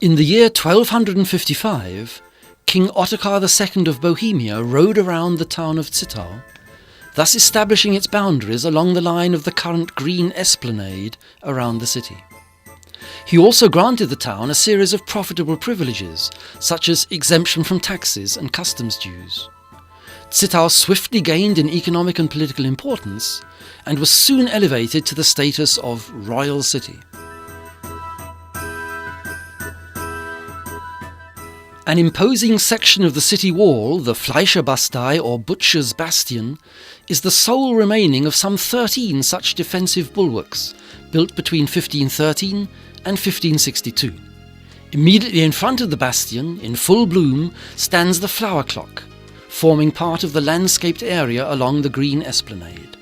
In the year 1255, King Ottokar II of Bohemia rode around the town of Zittau, thus establishing its boundaries along the line of the current green esplanade around the city. He also granted the town a series of profitable privileges, such as exemption from taxes and customs dues. Zittau swiftly gained in economic and political importance and was soon elevated to the status of royal city. An imposing section of the city wall, the Fleischerbastei or Butcher's Bastion, is the sole remaining of some 13 such defensive bulwarks built between 1513 and 1562. Immediately in front of the bastion, in full bloom, stands the flower clock, forming part of the landscaped area along the green esplanade.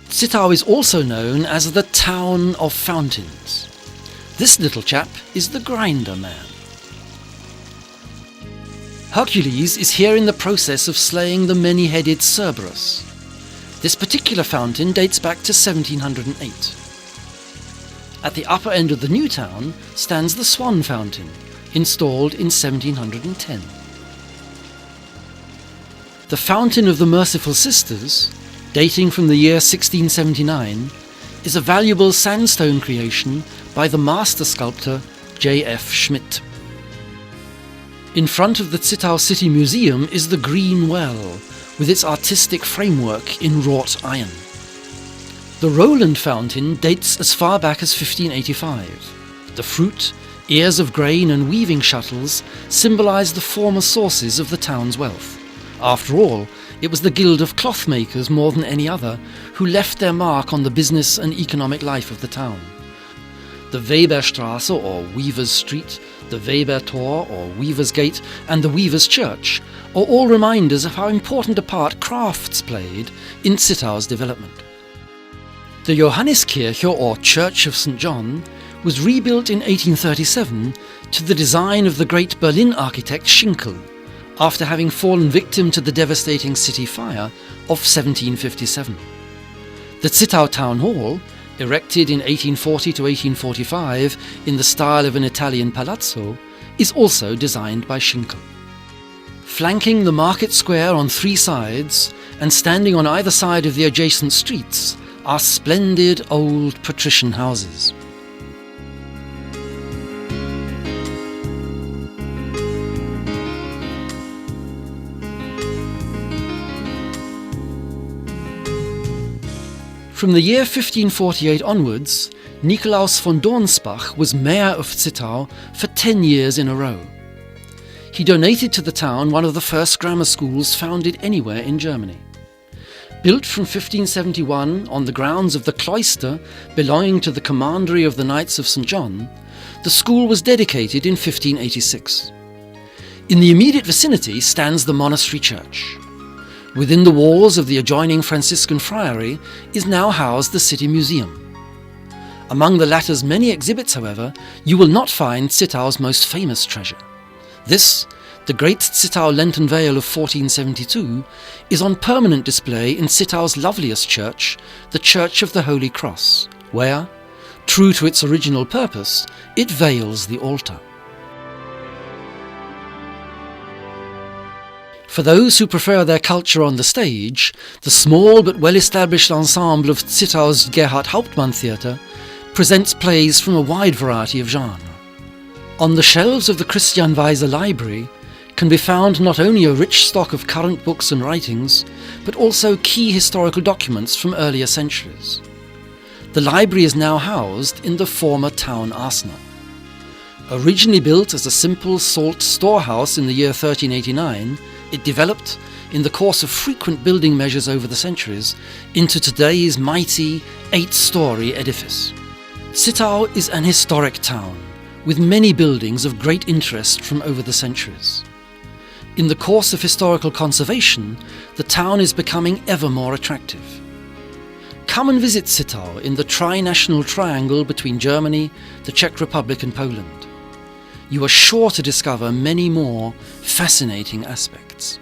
Zittau is also known as the Town of Fountains. This little chap is the grinder man. Hercules is here in the process of slaying the many-headed Cerberus. This particular fountain dates back to 1708. At the upper end of the new town stands the Swan Fountain, installed in 1710. The Fountain of the Merciful Sisters, dating from the year 1679, is a valuable sandstone creation by the master sculptor J.F. Schmidt. In front of the Zittau City Museum is the Green Well, with its artistic framework in wrought iron. The Roland Fountain dates as far back as 1585. The fruit, ears of grain and weaving shuttles symbolize the former sources of the town's wealth. After all, it was the guild of clothmakers more than any other who left their mark on the business and economic life of the town. The Weberstraße or Weaver's Street, the Webertor or Weaver's Gate, and the Weaver's Church are all reminders of how important a part crafts played in Zittau's development. The Johanniskirche or Church of St. John was rebuilt in 1837 to the design of the great Berlin architect Schinkel, after having fallen victim to the devastating city fire of 1757. The Zittau Town Hall, erected in 1840 to 1845 in the style of an Italian palazzo, is also designed by Schinkel. Flanking the market square on 3 sides and standing on either side of the adjacent streets are splendid old patrician houses. From the year 1548 onwards, Nikolaus von Dornsbach was mayor of Zittau for 10 years in a row. He donated to the town one of the first grammar schools founded anywhere in Germany. Built from 1571 on the grounds of the cloister belonging to the commandery of the Knights of St. John, the school was dedicated in 1586. In the immediate vicinity stands the monastery church. Within the walls of the adjoining Franciscan friary is now housed the City Museum. Among the latter's many exhibits, however, you will not find Zittau's most famous treasure. This, the Great Zittau Lenten Veil of 1472, is on permanent display in Zittau's loveliest church, the Church of the Holy Cross, where, true to its original purpose, it veils the altar. For those who prefer their culture on the stage, the small but well-established ensemble of Zittau's Gerhard Hauptmann Theatre presents plays from a wide variety of genres. On the shelves of the Christian Weise Library can be found not only a rich stock of current books and writings, but also key historical documents from earlier centuries. The library is now housed in the former town arsenal. Originally built as a simple salt storehouse in the year 1389, it developed, in the course of frequent building measures over the centuries, into today's mighty 8-story edifice. Zittau is an historic town, with many buildings of great interest from over the centuries. In the course of historical conservation, the town is becoming ever more attractive. Come and visit Zittau in the tri-national triangle between Germany, the Czech Republic and Poland. You are sure to discover many more fascinating aspects.